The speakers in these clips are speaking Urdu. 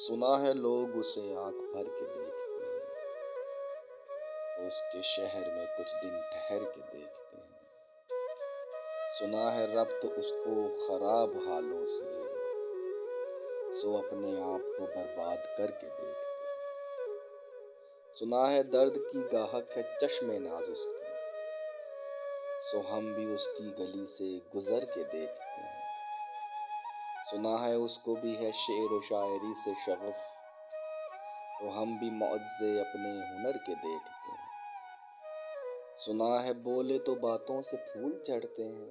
سنا ہے لوگ اسے آنکھ بھر کے دیکھتے ہیں، اس کے شہر میں کچھ دن ٹھہر کے دیکھتے ہیں۔ سنا ہے ربط اس کو خراب حالوں سے، سو اپنے آپ کو برباد کر کے دیکھتے ہیں۔ سنا ہے درد کی گاہک ہے چشم ناز اس کی، سو ہم بھی اس کی گلی سے گزر کے دیکھتے ہیں۔ سنا ہے اس کو بھی ہے شعر و شاعری سے شغف، تو ہم بھی معجزے اپنے ہنر کے دیکھتے ہیں۔ سنا ہے بولے تو باتوں سے پھول جھڑتے ہیں،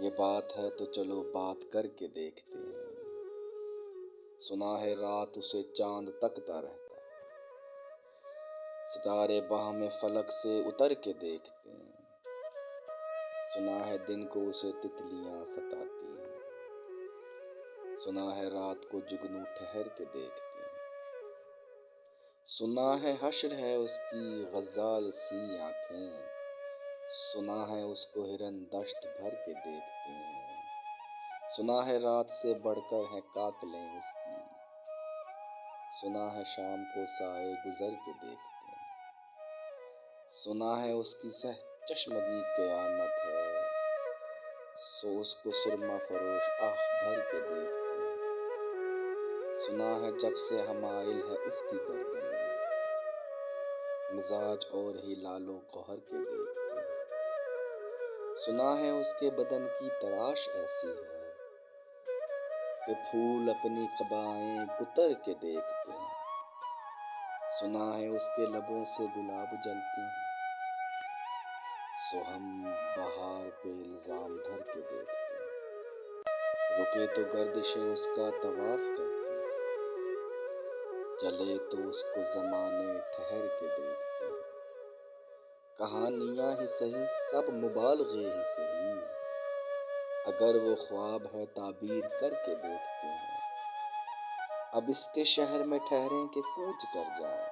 یہ بات ہے تو چلو بات کر کے دیکھتے ہیں۔ سنا ہے رات اسے چاند تکتا رہتا ہے، ستارے باہم فلک سے اتر کے دیکھتے ہیں۔ سنا ہے دن کو اسے تتلیاں ستاتی ہیں، سنا ہے رات کو جگنو ٹھہر کے دیکھتے ہیں۔ سنا ہے حشر ہے اس کی غزال سی آنکھیں، سنا ہے اس کو ہرن دشت بھر کے دیکھتے ہیں۔ سنا ہے رات سے بڑھ کر ہیں کاکلیں اس کی، سنا ہے شام کو سائے گزر کے دیکھتے ہیں۔ سنا ہے اس کی سہ چشمگی قیامت ہے، سو اس کو سرما فروش آہ بھر کے دیکھتے ہیں۔ سنا ہے جب سے حمائل ہے اس کی گردن میں، مزاج اور ہی لال و گوہر کے دیکھتے ہیں۔ سنا ہے اس کے بدن کی تراش ایسی ہے، کہ پھول اپنی قبائیں کتر کے دیکھتے ہیں۔ سنا ہے اس کے لبوں سے گلاب جلتے ہیں، سو ہم بہار پہ الزام دھر کے دیکھتے ہیں۔ رکے تو گردشیں اس کا طواف کرتی ہیں، چلے تو اس کو زمانے ٹھہر کے دیکھتے ہیں۔ کہانیاں ہی سہی سب مبالغے ہی سہی، اگر وہ خواب ہے تعبیر کر کے دیکھتے ہیں۔ اب اس کے شہر میں ٹھہریں کہ کوچ کر جائیں،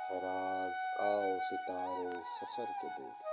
فراز آؤ ستارے سفر کے دیکھتے ہیں۔